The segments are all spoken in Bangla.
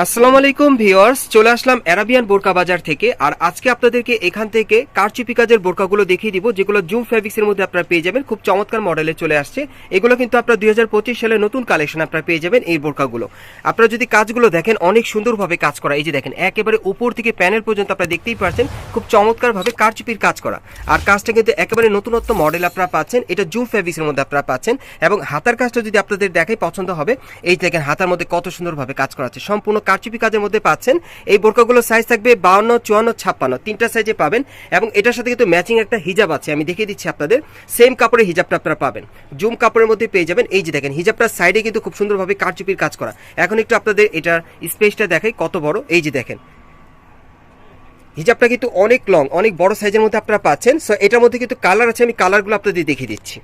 আসসালামু আলাইকুম ভিউয়ার্স, চলে আসলাম অ্যারাবিয়ান বোরকা বাজার থেকে। আর আজকে আপনাদেরকে এখান থেকে কারচুপি কাজের বোরকাগুলো দেখিয়ে দিব, যেগুলো জুম ফেব্রিক্সের মধ্যে আপনারা পেয়ে যাবেন। খুব চমৎকার মডেলে চলে আসছে এগুলো, কিন্তু আপনারা 2025 সালে নতুন কালেকশন আপনারা পেয়ে যাবেন এই বোরকাগুলো। আপনারা যদি কাজগুলো দেখেন, অনেক সুন্দরভাবে কাজ করা। এই যে দেখেন, একেবারে উপর থেকে প্যানেল পর্যন্ত আপনারা দেখতেই পাচ্ছেন, খুব চমৎকারভাবে কারচুপির কাজ করা। আর কাজটা কিন্তু একেবারে নতুনত্ব মডেল আপনারা পাচ্ছেন, এটা জুম ফেব্রিক্সের মধ্যে আপনারা পাচ্ছেন। এবং হাতার কাজটা যদি আপনাদের দেখাই পছন্দ হবে, এই দেখেন হাতার মধ্যে কত সুন্দরভাবে কাজ করা আছে, সম্পূর্ণ কারচুপি কাজের মধ্যে পাচ্ছেন। এই বোরকাগুলো সাইজ থাকবে 52, 54, 56, তিনটা সাইজে পাবেন। এবং এটার সাথে কিন্তু ম্যাচিং একটা হিজাব আছে, আমি দেখিয়ে দিচ্ছি আপনাদের। সেম কাপড়ের হিজাবটা আপনারা পাবেন, জুম কাপড়ের মধ্যে পেয়ে যাবেন। এই যে দেখেন, হিজাবটার সাইডে কিন্তু খুব সুন্দরভাবে কারচুপির কাজ করা। এখন একটু আপনাদের এটার স্পেসটা দেখাই কত বড়। এই যে দেখেন, হিজাবটা কিন্তু অনেক লং, অনেক বড় সাইজের মধ্যে আপনারা পাচ্ছেন। সো এটার মধ্যে কিন্তু কালার আছে, আমি কালারগুলো আপনাদের দেখিয়ে দিচ্ছি।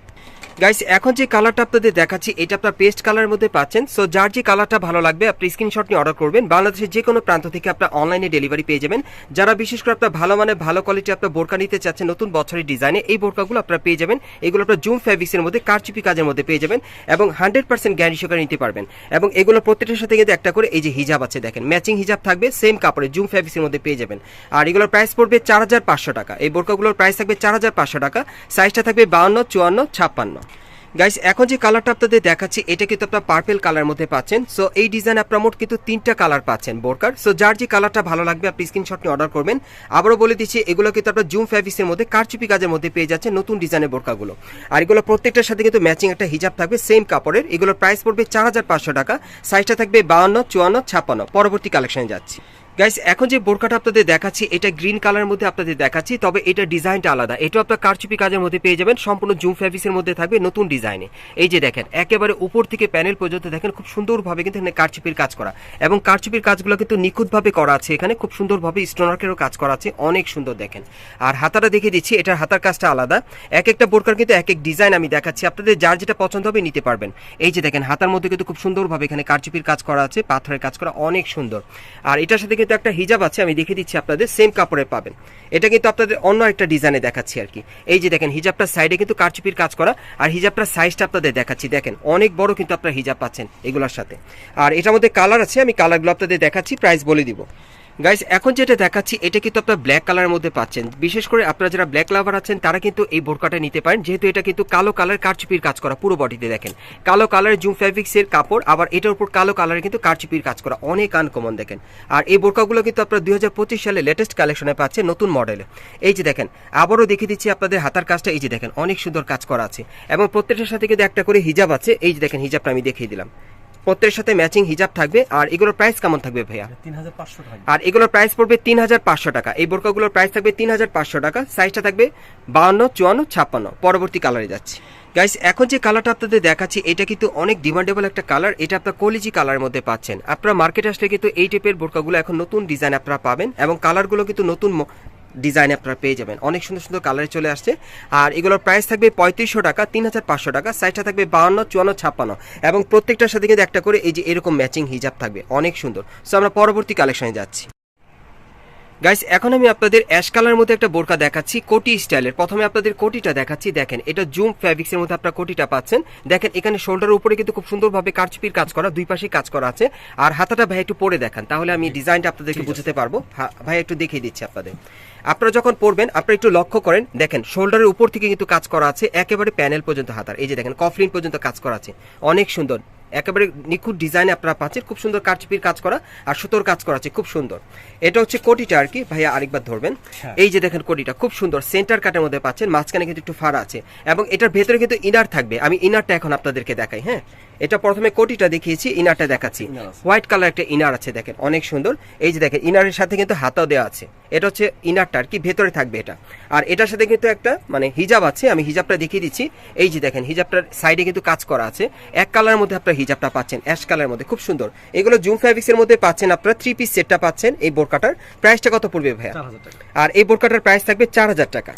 গাইস, এখন যে কালারটা আপনাদের দেখাচ্ছি, এটা আপনার পেস্ট কালারের মধ্যে পাচ্ছেন। সো যার যে কালারটা ভালো লাগবে আপনি স্ক্রিনশট নিয়ে অর্ডার করবেন। বাংলাদেশের যে কোনো প্রান্ত থেকে আপনার অনলাইনে ডেলিভারি পেয়ে যাবেন। যারা বিশেষ করে আপনার ভালো মানে ভালো কোয়ালিটি আপনার বোরকা নিতে চাচ্ছেন নতুন বছরের ডিজাইনে, এই বোরকাগুলো আপনারা পেয়ে যাবেন। এগুলো আপনার জুম ফেব্রিক্সের মধ্যে কারচুপি কাজের মধ্যে পেয়ে যাবেন এবং 100% গ্যারান্টি সহকারে নিতে পারবেন। এবং এগুলো প্রত্যেকটার সাথে কিন্তু একটা করে এই যে হিজাব আছে, দেখেন ম্যাচিং হিজাব থাকবে, সেম কাপড়ে জুম ফেব্রিক্সের মধ্যে পেয়ে যাবেন। আর এগুলোর প্রাইস পড়বে 4500 টাকা। এই বোরকাগুলোর প্রাইস থাকবে 4500 টাকা। সাইজটা থাকবে 52, 54, 56। গাইস, এখন যে কালারটা আপনাদের দেখাচ্ছি, এটা কিন্তু আপনার পার্পল কালার মধ্যে পাচ্ছেন। সো এই ডিজাইন আপনার মোট কিন্তু 3টা কালার পাচ্ছেন বোরকার। সো যার যে কালারটা ভালো লাগবে আপনি স্ক্রিনশট নিয়ে অর্ডার করবেন। আবারও বলে দিচ্ছি, এগুলো কিন্তু আপনার জুম ফেব্রিক্সের মধ্যে কারচুপি কাজের মধ্যে পেয়ে যাচ্ছেন নতুন ডিজাইনের বোরকাগুলো। আর এগুলো প্রত্যেকটার সাথে কিন্তু ম্যাচিং একটা হিজাব থাকবে, সেম কাপড়ের। এগুলোর প্রাইস পড়বে 4500 টাকা। সাইজটা থাকবে 52, 54, 56। পরবর্তী কালেকশনে যাচ্ছি। গাইস, এখন যে বোরকাটা আপনাদের দেখাচ্ছি, এটা গ্রিন কালারের মধ্যে আপনাদের দেখাচ্ছি, তবে এটা ডিজাইনটা আলাদা। এটা আপনার কারচুপি কাজের মধ্যে পেয়ে যাবেন, সম্পূর্ণ জুম ফেব্রিক্সের মধ্যে থাকবে নতুন ডিজাইনে। এই যে দেখেন, একেবারে উপর থেকে প্যানেল পর্যন্ত দেখেন খুব সুন্দরভাবে কিন্তু এখানে কারচুপির কাজ করা। এবং কারচুপির কাজগুলো কিন্তু নিখুঁতভাবে করা আছে, এখানে খুব সুন্দরভাবে স্টোনওয়ার্কেরও কাজ করা আছে, অনেক সুন্দর দেখেন। আর হাতাটা দেখিয়ে দিচ্ছি, এটার হাতার কাজটা আলাদা। এক একটা বোরকার কিন্তু এক এক ডিজাইন আমি দেখাচ্ছি আপনাদের, যার যেটা পছন্দ হবে নিতে পারবেন। এই যে দেখেন, হাতার মধ্যে কিন্তু খুব সুন্দরভাবে এখানে কারচুপির কাজ করা আছে, পাথরের কাজ করা, অনেক সুন্দর। আর এটার সাথে কিন্তু একটা হিজাব আছে, আমি দেখিয়ে দিচ্ছি আপনাদের, সেম কাপড়ে পাবেন। এটা কিন্তু আপনাদের অন্য একটা ডিজাইনে দেখাচ্ছি আর কি। এই যে দেখেন, হিজাবটার সাইডে কিন্তু কারচুপির কাজ করা। আর হিজাবটার সাইজটা আপনাদের দেখাচ্ছি, দেখেন অনেক বড় কিন্তু আপনারা হিজাব পাচ্ছেন এগুলোর সাথে। আর এটার মধ্যে কালার আছে, আমি কালারগুলো আপনাদের দেখাচ্ছি, প্রাইস বলে দিব। গাইস, এখন যেটা দেখাচ্ছি, এটা কিন্তু আপনার ব্ল্যাক কালারের মধ্যে পাচ্ছেন। বিশেষ করে আপনারা যারা ব্ল্যাক লাভার আছেন তারা কিন্তু এই বোরকাটা নিতে পারেন, যেহেতু এটা কিন্তু কালো কালার কারচুপির কাজ করা পুরো বডিতে। দেখেন, কালো কালারের জুম ফেব্রিক্সের কাপড়, আবার এটার উপর কালো কালারের কিন্তু কারচুপির কাজ করা, অনেক আনকমন দেখেন। আর এই বোরকাগুলো কিন্তু আপনারা 2025 সালে লেটেস্ট কালেকশনে পাচ্ছেন নতুন মডেলে। এই যে দেখেন, আবারও দেখিয়ে দিচ্ছি আপনাদের হাতার কাজটা। এই যে দেখেন, অনেক সুন্দর কাজ করা আছে এবং প্রত্যেকটার সাথে কিন্তু একটা করে হিজাব আছে। এই যে দেখেন, হিজাবটা আমি দেখিয়ে দিলাম, প্রত্যেকের সাথে ম্যাচিং হিজাব থাকবে। আর এগুলোর প্রাইস কেমন থাকবে ভাইয়া? 3500 টাকা। আর এগুলোর প্রাইস পড়বে 3500 টাকা। এই বোরকাগুলোর প্রাইস থাকবে 3500 টাকা। সাইজটা থাকবে 52, 54, 56। পরবর্তী কালারে যাচ্ছি। গাইস, এখন যে কালারটা আপনাদের দেখাচ্ছি, এটা কিন্তু অনেক ডিমান্ডেবল একটা কালার। এটা আপনার কলিজি কালারের মধ্যে পাচ্ছেন। আপনারা মার্কেটে আসলে কিন্তু এই টাইপের বোরকাগুলো এখন নতুন ডিজাইন আপনারা পাবেন, এবং কালারগুলো কিন্তু নতুন ডিজাইন আপনারা পেয়ে যাবেন, অনেক সুন্দর সুন্দর কালারে চলে আসছে। আর এগুলোর প্রাইস থাকবে 3500 টাকা, 3500 টাকা। সাইজটা থাকবে 52, 54, 56। এবং প্রত্যেকটার সাথে কিন্তু একটা করে এই যে এরকম ম্যাচিং হিজাব থাকবে, অনেক সুন্দর। সো আমরা পরবর্তী কালেকশনে যাচ্ছি। গাইস, এখন আমি আপনাদের অ্যাশ কালারের মধ্যে একটা বোরকা দেখাচ্ছি, কোটি স্টাইলের। প্রথমে আপনাদের কোটিটা দেখাচ্ছি, দেখেন এটা জুম ফেব্রিক্সের মধ্যে আপনারা কোটিটা পাচ্ছেন। দেখেন, এখানে শোল্ডারের উপরে কিন্তু খুব সুন্দরভাবে কারচুপির কাজ করা, দুই পাশে কাজ করা আছে। আর হাতাটা ভাই একটু পরে দেখান, তাহলে আমি ডিজাইনটা আপনাদেরকে বুঝতে পারবো। ভাই একটু দেখিয়ে দিচ্ছি আপনাদের। আপনারা যখন পরবেন আপনারা একটু লক্ষ্য করেন, দেখেন শোল্ডারের উপর থেকে কিন্তু কাজ করা আছে, একেবারে প্যানেল পর্যন্ত হাতার। এই যে দেখেন, কফলিন পর্যন্ত কাজ করা আছে, অনেক সুন্দর, একেবারে নিখুঁত ডিজাইনে আপনারা পাচ্ছেন। খুব সুন্দর কারচুপির কাজ করা আর সুতোর কাজ করা আছে, খুব সুন্দর। এটা হচ্ছে কোটিটা আর কি। ভাইয়া আরেকবার ধরবেন। এই যে দেখেন, কোটিটা খুব সুন্দর সেন্টার কাটের মধ্যে পাচ্ছেন, মাঝখানে কিন্তু একটু ফাড়া আছে, এবং এটার ভেতরে কিন্তু ইনার থাকবে। আমি ইনারটা এখন আপনাদেরকে দেখাই। হ্যাঁ, এটা প্রথমে কোটিটা দেখিয়েছি, ইনারটা দেখাচ্ছি। হোয়াইট কালার একটা ইনার আছে, দেখেন অনেক সুন্দর। এই যে দেখেন, ইনারের সাথে কিন্তু হাতাও দেওয়া আছে। এটা হচ্ছে ইনারটা আর কি, ভেতরে থাকবে এটা। আর এটার সাথে কিন্তু একটা মানে হিজাব আছে, আমি হিজাবটা দেখিয়ে দিচ্ছি। এই যে দেখেন, হিজাবটার সাইডে কিন্তু কাজ করা আছে। এক কালারের মধ্যে আপনার হিজাবটা পাচ্ছেন, অ্যাশ কালারের মধ্যে, খুব সুন্দর। এগুলো জুম ফেব্রিক্সের মধ্যে পাচ্ছেন আপনারা। 3 পিস সেটটা পাচ্ছেন। এই বোরকাটার প্রাইসটা কত পড়বে ভাইয়া? 4000 টাকা। আর এই বোরকাটার প্রাইস থাকবে 4000 টাকা।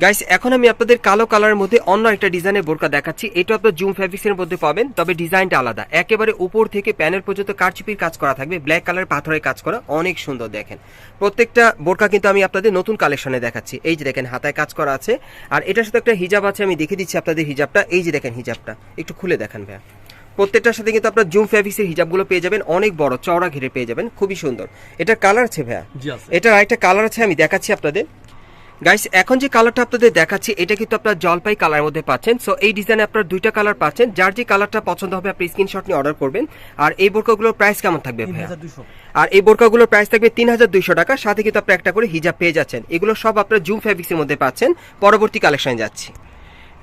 গাইস, এখন আমি আপনাদের কালো কালারের মধ্যে অন্য একটা ডিজাইনের বোরকা দেখাচ্ছি। এটা আপনার জুম ফেব্রিক্সের মধ্যে পাবেন, তবে ডিজাইনটা আলাদা। একেবারে উপর থেকে প্যানেল পর্যন্ত কারচুপির কাজ করা থাকবে, ব্ল্যাক কালার পাথরের কাজ করা, অনেক সুন্দর দেখেন। প্রত্যেকটা বোরকা কিন্তু আমি আপনাদের নতুন কালেকশনে দেখাচ্ছি। এই যে দেখেন, হাতায় কাজ করা আছে। আর এটার সাথে একটা হিজাব আছে, আমি দেখিয়ে দিচ্ছি আপনাদের হিজাবটা। এই যে দেখেন, হিজাবটা একটু খুলে দেখান ভাইয়া, প্রত্যেকটার সাথে কিন্তু আপনার জুম ফেব্রিক্সের হিজাবগুলো পেয়ে যাবেন, অনেক বড় চওড়া ঘিরে পেয়ে যাবেন, খুবই সুন্দর। এটার কালার আছে ভাইয়া? জি আছে। এটার আরেকটা কালার আছে, আমি দেখাচ্ছি আপনাদের। গাইস এখন যে কালারটা আপনাদের দেখাচ্ছি এটা কিন্তু আপনার জলপাই কালারের মধ্যে পাচ্ছেন। সো এই ডিজাইনে আপনার দুইটা কালার পাচ্ছেন, যার যে কালারটা পছন্দ হবে আপনি স্ক্রিনশট নিয়ে অর্ডার করবেন। আর এই বোরকাগুলোর প্রাইস কেমন থাকবে ভাইয়া? 3200। আর এই বোরকাগুলোর প্রাইস থাকবে 3200 টাকা, সাথে কিন্তু আপনি একটা করে হিজাব পেয়ে যাচ্ছেন। এগুলো সব আপনার জুম ফেব্রিক্সের মধ্যে পাচ্ছেন। পরবর্তী কালেকশনে যাচ্ছি।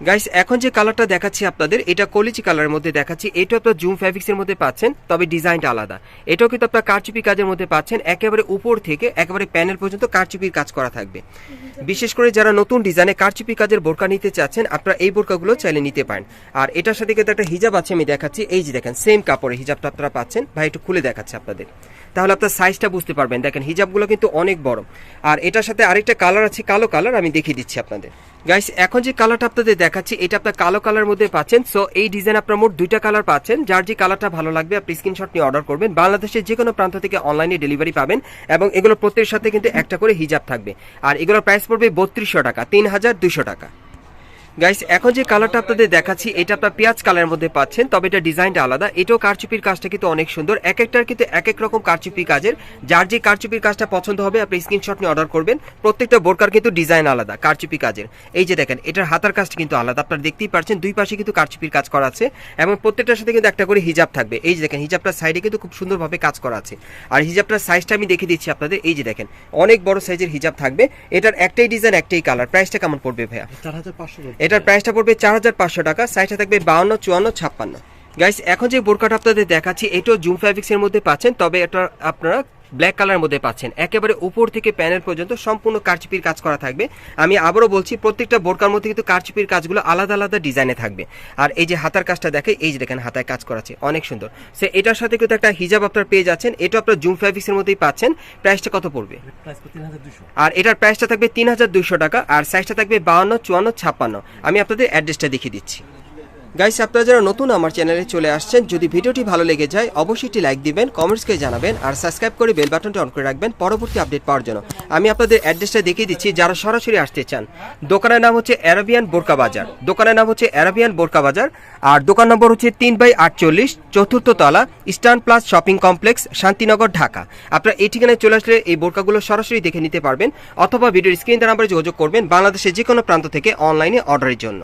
গাইস এখন যে কালারটা দেখাচ্ছি আপনাদের, এটা কলিজি কালারের মধ্যে দেখাচ্ছি। এটা আপনার জুম ফেব্রিক্সের মধ্যে পাচ্ছেন, তবে ডিজাইনটা আলাদা। এটাও কিন্তু আপনার কারচুপি কাজের মধ্যে পাচ্ছেন, একেবারে উপর থেকে একেবারে প্যানেল পর্যন্ত কারচুপির কাজ করা থাকবে। বিশেষ করে যারা নতুন ডিজাইনে কারচুপি কাজের বোরকা নিতে চাচ্ছেন, আপনারা এই বোরকাগুলো চাইলে নিতে পারেন। আর এটার সাথে কিন্তু একটা হিজাব আছে, আমি দেখাচ্ছি। এই যে দেখেন সেম কাপড়ে হিজাবটা আপনারা পাচ্ছেন। ভাই একটু খুলে দেখাচ্ছে আপনাদের, তাহলে আপনার সাইজটা বুঝতে পারবেন। দেখেন হিজাবগুলো কিন্তু অনেক বড়। আর এটার সাথে আরেকটা কালার আছে, কালো কালার, আমি দেখিয়ে দিচ্ছি আপনাদের। গাইস এখন যে কালারটা আপনাদের দেখাচ্ছি এটা আপনার কালো কালার মধ্যে পাচ্ছেন। সো এই ডিজাইন আপনার মোট দুইটা কালার পাচ্ছেন, যার যে কালারটা ভালো লাগবে আপনি স্ক্রিনশট নিয়ে অর্ডার করবেন। বাংলাদেশের যে কোনো প্রান্ত থেকে অনলাইনে ডেলিভারি পাবেন, এবং এগুলো প্রত্যেকের সাথে কিন্তু একটা করে হিজাব থাকবে। আর এগুলোর প্রাইস পড়বে 3200 টাকা, 3200 টাকা। গাইস এখন যে কালারটা আপনাদের দেখাচ্ছি এটা আপনার পেঁয়াজ কালারের মধ্যে পাচ্ছেন, তবে এটা ডিজাইনটা আলাদা। এটাও কারচুপির কাজটা কিন্তু অনেক সুন্দর, এক একটার কিন্তু এক এক রকম কারচুপি কাজের। যার যে কারচুপির কাজটা পছন্দ হবে আপনি স্ক্রিনশট নিয়ে অর্ডার করবেন। প্রত্যেকটা বোরকার কিন্তু ডিজাইন আলাদা কারচুপি কাজের। এই যে দেখেন এটার হাতার কাজটা কিন্তু আলাদা, আপনারা দেখতেই পাচ্ছেন দুই পাশে কিন্তু কারচুপির কাজ করা আছে, এবং প্রত্যেকটার সাথে কিন্তু একটা করে হিজাব থাকবে। এই যে দেখেন হিজাবটার সাইডে কিন্তু খুব সুন্দরভাবে কাজ করা আছে। আর হিজাবটার সাইজটা আমি দেখিয়ে দিচ্ছি আপনাদের। এই যে দেখেন অনেক বড় সাইজের হিজাব থাকবে। এটার একটাই ডিজাইন একটাই কালার। প্রাইসটা কেমন পড়বে ভাইয়া? 4500। এটার প্রাইসটা পড়বে 4500 টাকা। সাইজটা থাকবে 52, 54, 56। গাইস এখন যে বোরকাটা আপনাদের দেখাচ্ছি এটাও জুম ফেব্রিক্সের মধ্যে পাচ্ছেন, তবে এটা আপনারা ব্ল্যাক কালারের মধ্যে পাচ্ছেন। একেবারে উপর থেকে প্যানেল পর্যন্ত সম্পূর্ণ কারচুপির কাজ করা থাকবে। আমি আবারও বলছি প্রত্যেকটা বোরকার মধ্যে কিন্তু কারচুপির কাজগুলো আলাদা আলাদা ডিজাইনে থাকবে। আর এই যে হাতার কাজটা দেখে, এই যে দেখেন হাতায় কাজ করা আছে, অনেক সুন্দর। সে এটার সাথে কিন্তু একটা হিজাব আপনার পেয়ে যাচ্ছেন। এটা আপনার জুম ফেব্রিক্সের মধ্যেই পাচ্ছেন। প্রাইসটা কত পড়বে? প্রাইস 3200। আর এটার প্রাইসটা থাকবে 3200 টাকা, আর সাইজটা থাকবে 52, 54, 56। আমি আপনাদের অ্যাড্রেসটা দেখিয়ে দিচ্ছি। গাইস আপনারা যারা নতুন আমার চ্যানেলে চলে আসছেন, যদি ভিডিওটি ভালো লেগে যায় অবশ্যই একটি লাইক দিবেন, কমেন্টস করে জানাবেন, আর সাবস্ক্রাইব করে বেল বাটনটা অন করে রাখবেন পরবর্তী আপডেট পাওয়ার জন্য। আমি আপনাদের অ্যাড্রেসটা দেখিয়ে দিচ্ছি যারা সরাসরি আসতে চান। দোকানের নাম হচ্ছে অ্যারাবিয়ান বোরকা বাজার, দোকানের নাম হচ্ছে অ্যারাবিয়ান বোরকা বাজার। আর দোকান নম্বর হচ্ছে 3/48, 4th তলা, eastern plus shopping complex, Shantinagar, Dhaka. আপনারা এই ঠিকানায় চলে আসলে এই বোরকাগুলো সরাসরি দেখে নিতে পারবেন, অথবা ভিডিওর স্ক্রিন নাম্বারে যোগাযোগ করবেন বাংলাদেশের যে কোনো প্রান্ত থেকে অনলাইনে অর্ডারের জন্য।